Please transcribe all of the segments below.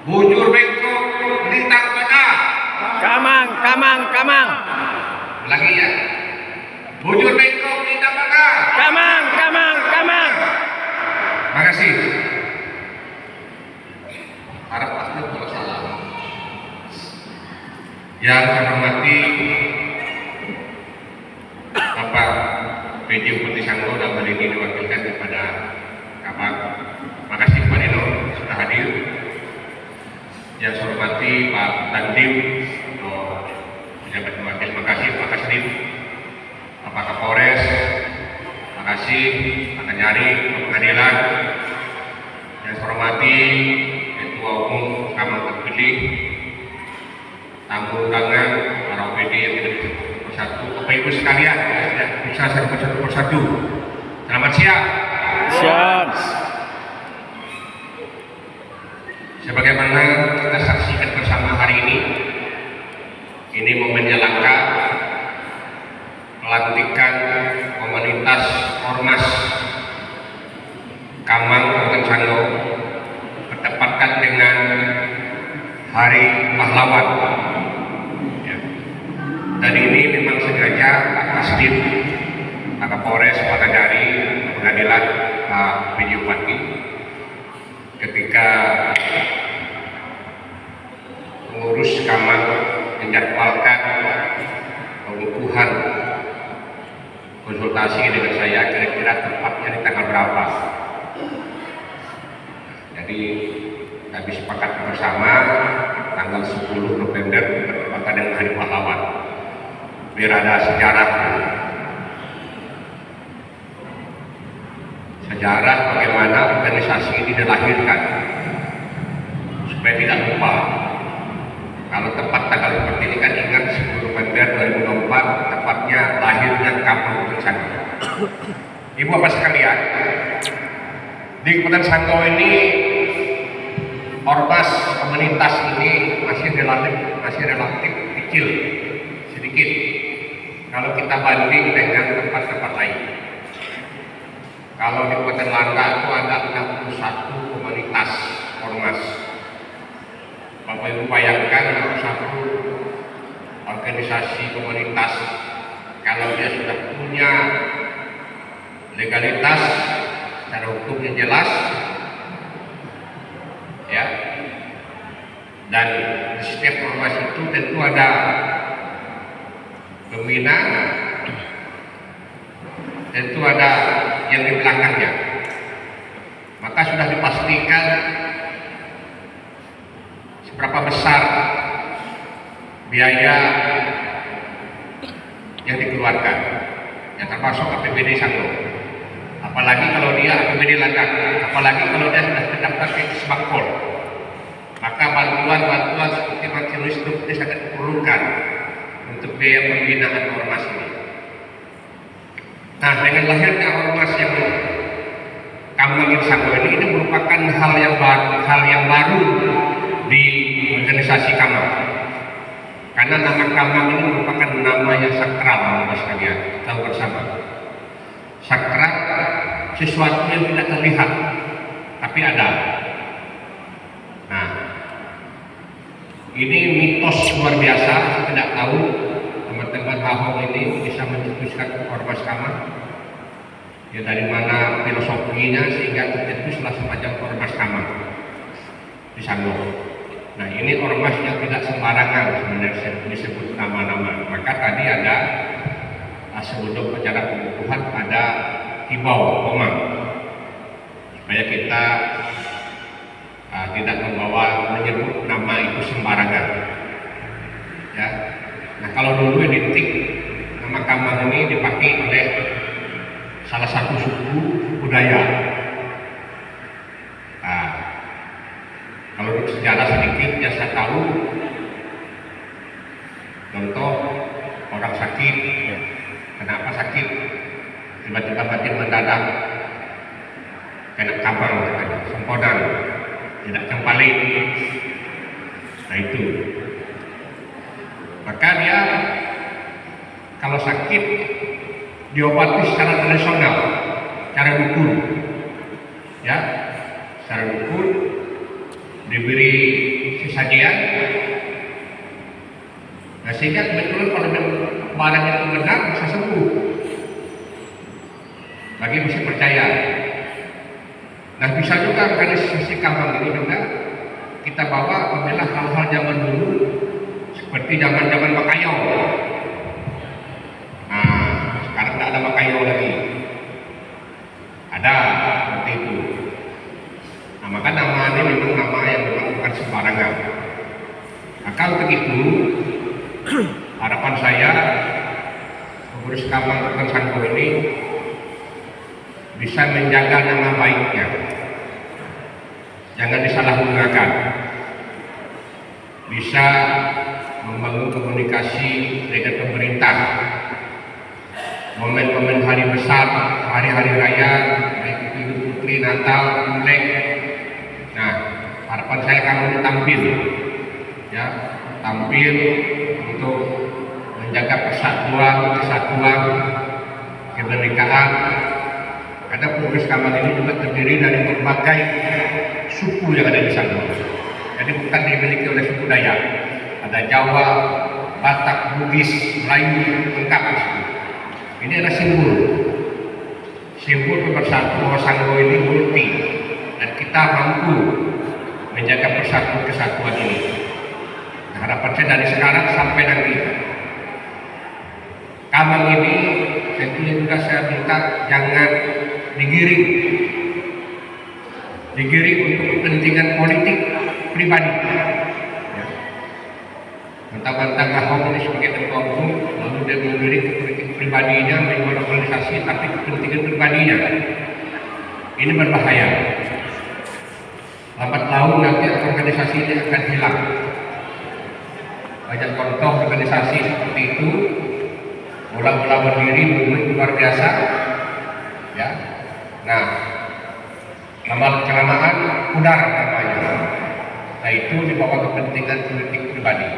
Bujur bengkok lintang pada. Kamang, kamang, kamang. Lagi ya. Bujur bengkok lintang pada. Kamang, kamang, kamang. Makasih. Harap pasti kalau salah. Yang saya hormati Bapak PJ Bupati Sanglo dan hari ini diwakilkan kepada Kabak. Makasih Pak Dino sudah hadir. Yang saya hormati Pak Dandim, pejabat wakil, makasih Pak Kasdim, Bapak Kapolres, makasih Pak Kanyari, Pak Pengadilan. Yang saya hormati Ketua Umum Kamar terpilih, tamu undangan, para OPD yang tidak persatu, Bapak Ibu sekalian, ya, bisa saya satu persatu. Selamat siang. Siap. Sebagaimana kita saksikan bersama hari ini momennya langka pelantikan komunitas Ormas Kamang Kabupaten Sanglo bertepatan dengan Hari Pahlawan. Ya. Dan ini memang sengaja Pak Kasdim, Pak Kapolres, Pak Kanyari, Pak Pengadilan, Pak PJ Bupati ketika mengurus Kamang menjadwalkan pengukuhan konsultasi dengan saya kira-kira tepatnya di tanggal berapa. Jadi kami sepakat bersama tanggal 10 November bertepatan dengan Hari Pahlawan. Biar ada sejarah bagaimana organisasi ini dilahirkan supaya tidak lupa. Kalau tepat tanggal seperti ini kan ingat 10 November 2004 tepatnya lahirnya Kamang Kabupaten Sanglo. Ibu bapak sekalian, di Kabupaten Sanglo ini ormas komunitas ini masih relatif kecil, sedikit kalau kita banding dengan tempat-tempat lain. Kalau di Kabupaten Langka itu ada 61 komunitas ormas. Bapak Ibu bayangkan satu organisasi komunitas kalau dia sudah punya legalitas secara hukum yang jelas, ya, dan di setiap ormas itu tentu ada pembina, tentu ada yang di belakangnya, maka sudah dipastikan seberapa besar biaya yang dikeluarkan, yang termasuk APBD Sanglo. Apalagi kalau dia APBD Langka, apalagi kalau dia sudah terdaftar ke Kesbangpol, maka bantuan seperti macam itu sangat diperlukan untuk biaya pembinaan ormas ini. Nah, dengan lahirnya ormas yang Kamang Sanglo ini merupakan hal yang baru di organisasi Kamang, karena nama Kamang ini merupakan nama yang sakral, bapak sekalian tahu bersama. Sakral sesuatu yang tidak terlihat tapi ada. Nah, ini mitos luar biasa. Saya tidak tahu teman-teman Ahok ini bisa mencetuskan ormas Kamang ya, dari mana filosofinya sehingga tercetuslah semacam ormas Kamang di Sanglo. Nah, ini ormas yang tidak sembarangan sebenarnya disebut nama-nama. Maka tadi ada sebelum acara pengukuhan ada himbau komang supaya kita tidak menyebut nama itu sembarangan. Ya. Nah, kalau dulu identik nama Kamang ini dipakai oleh salah satu suku budaya. Nah, kalau sejarah sedikit ya saya tahu, contoh orang sakit, kenapa sakit? Tiba-tiba batin mendadak, kena kabang, sempodan, tidak cempalik. Nah itu, maka dia kalau sakit diobati secara tradisional, cara dukun, ya, secara dukun diberi sesajian. Nah, sehingga kebetulan kalau barang itu benar bisa sembuh. Bagi mesti percaya. Dan bisa juga organisasi Kamang ini juga kita bawa apabila hal-hal zaman dulu seperti zaman-zaman Makayau. Nah, sekarang tidak ada Makayau lagi. Ada seperti itu. Nah, maka nama ini memang nama yang memang bukan sembarangan. Maka untuk itu harapan saya pengurus Kamang Bukan Sangko ini bisa menjaga nama baiknya, jangan disalahgunakan, bisa membangun komunikasi dengan pemerintah, momen-momen hari besar, hari-hari raya, baik itu Idul Fitri, Natal, Imlek. Nah, harapan saya kamu tampil, ya, tampil untuk menjaga persatuan, kesatuan, kebenekaan. Karena pengurus Kamang ini juga terdiri dari berbagai suku yang ada di sana. Jadi bukan dimiliki oleh suku Dayak. Ada Jawa, Batak, Bugis, Melayu, lengkap di situ. Ini adalah simbol pemersatu bahwa Sangko ini multi dan kita mampu menjaga persatuan kesatuan ini. Nah, harapan saya dari sekarang sampai nanti Kamang ini tentunya juga saya minta jangan digiring untuk kepentingan politik pribadi. Ya. Mentang-mentang Ahok ini sebagai ketua umum, lalu dia memberi ke politik pribadinya, membuat organisasi, tapi kepentingan pribadinya. Ini berbahaya. Lambat laun nanti organisasi ini akan hilang. Banyak contoh organisasi seperti itu, mula-mula berdiri luar biasa, ya. Nah, lama-kelamaan pudar namanya. Nah, itu di bawah kepentingan politik pribadi.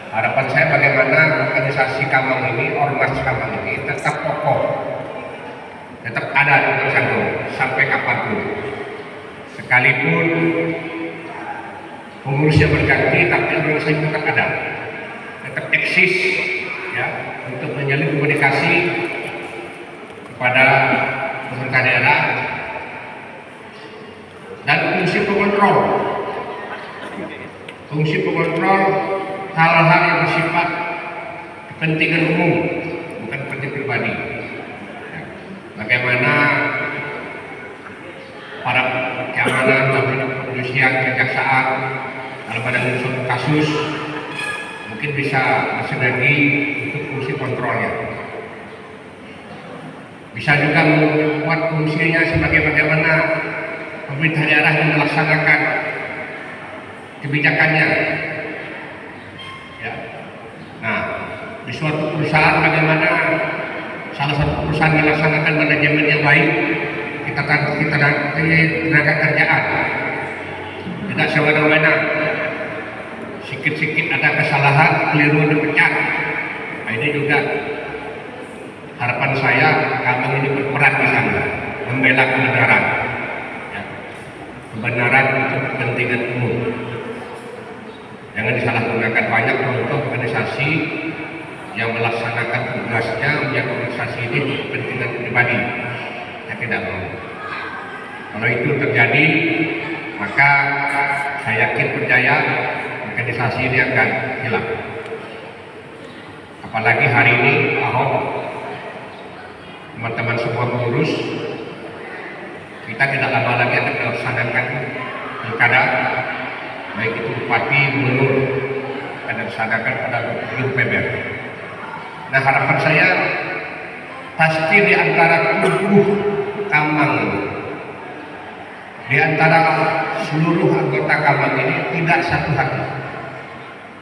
Harapan saya bagaimana organisasi Kamang ini, ormas Kamang ini tetap kokoh, tetap ada di Sangko sampai kapanpun. Sekalipun pengurusnya berganti, tapi organisasi tetap ada, tetap eksis, ya, untuk menjalin komunikasi kepada pemerintah daerah dan fungsi pengontrol hal-hal yang bersifat kepentingan umum, bukan kepentingan pribadi. Bagaimana para keamanan, kepolisian, kejaksaan dalam ada suatu kasus mungkin bisa bersinergi untuk fungsi kontrolnya. Bisa juga membuat fungsinya sebagai bagaimana pemerintah daerah yang melaksanakan kebijakannya. Ya. Nah, di suatu perusahaan bagaimana salah satu perusahaan melaksanakan manajemen yang baik, kita tenaga kerjaan, tidak semena-mena. Sikit-sikit ada kesalahan, keliru dipecat. Nah, ini juga harapan saya Kamang ini berperan di sana, membela kebenaran, ya. Kebenaran untuk kepentingan umum. Jangan disalahgunakan. Banyak contoh organisasi yang melaksanakan tugasnya menjadi organisasi ini untuk kepentingan pribadi. Saya tidak mau. Kalau itu terjadi, maka saya yakin percaya organisasi ini akan hilang. Apalagi hari ini Ahok, teman-teman semua pengurus, kita tidak lama lagi akan melaksanakan pilkada, baik itu bupati, gubernur, akan dilaksanakan pada 20 November. Nah, harapan saya pasti di antara tubuh Kamang, di antara seluruh anggota Kamang ini tidak satu hati,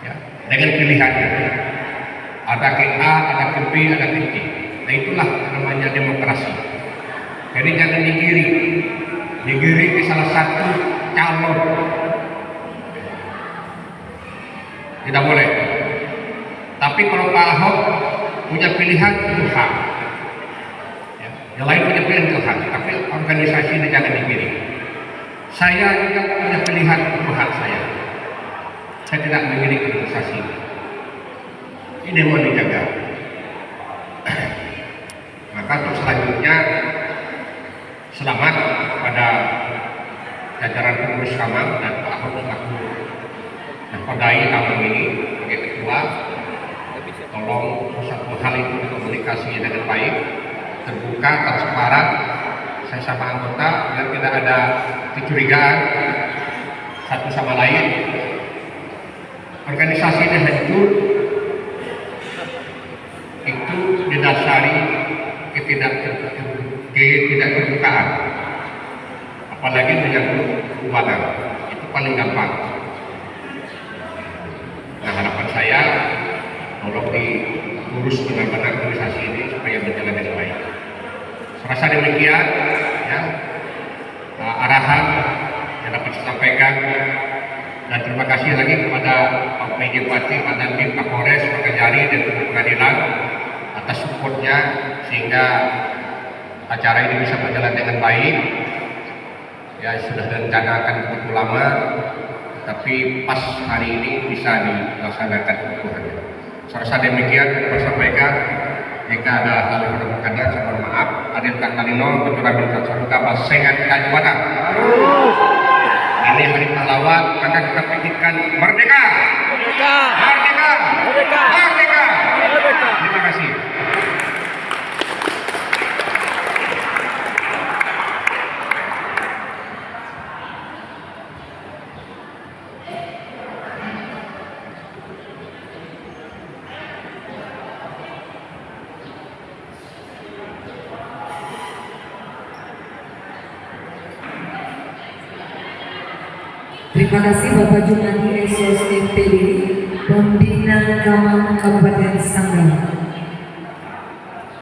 ya, dengan pilihannya. Ada ke A, ada ke B, ada ke C. Nah, itulah namanya demokrasi. Jadi jangan digiring ke salah satu calon. Tidak boleh. Tapi kalau Pak Ahok punya pilihan, itu hak. Ya, yang lain punya pilihan, itu hak. Tapi organisasi ini jangan digiring. Saya juga punya pilihan, itu hak saya. Saya tidak memilih kriminalisasi. Ini mau dijaga. Maka untuk selanjutnya selamat kepada jajaran pengurus Kamang dan Pak Ahok selaku Kodai Kamang ini sebagai ketua. Tolong satu hal itu dikomunikasi dengan baik, terbuka, transparan. Saya sama anggota biar tidak ada kecurigaan satu sama lain. Organisasi ini hancur itu didasari ketidakterbukaan, apalagi menyangkut keuangan, itu paling gampang. Nah, harapan saya tolong diurus benar-benar organisasi ini supaya berjalan dengan baik. Saya rasa demikian ya, arahan yang dapat saya sampaikan, dan terima kasih lagi kepada Pak PJ Bupati, Pak Dandim, Pak Polres, Pak Kejari, dan Pengadilan atas supportnya sehingga acara ini bisa berjalan dengan baik. Ya, sudah direncanakan cukup lama, tapi pas hari ini bisa dilaksanakan kebutuhannya. Saya rasa demikian dapat sampaikan. Jika ada hal yang berkenan, saya mohon maaf. Adil Kakalino, Ketua Bintang Saruka, Basengan Kajuana. Ini hari pahlawan, maka kita pikirkan merdeka, Merdeka! merdeka, Merdeka! merdeka. Merdeka! Terima kasih. Terima kasih Bapak Jumadi SOS PBD, Pembina Kamang Kabupaten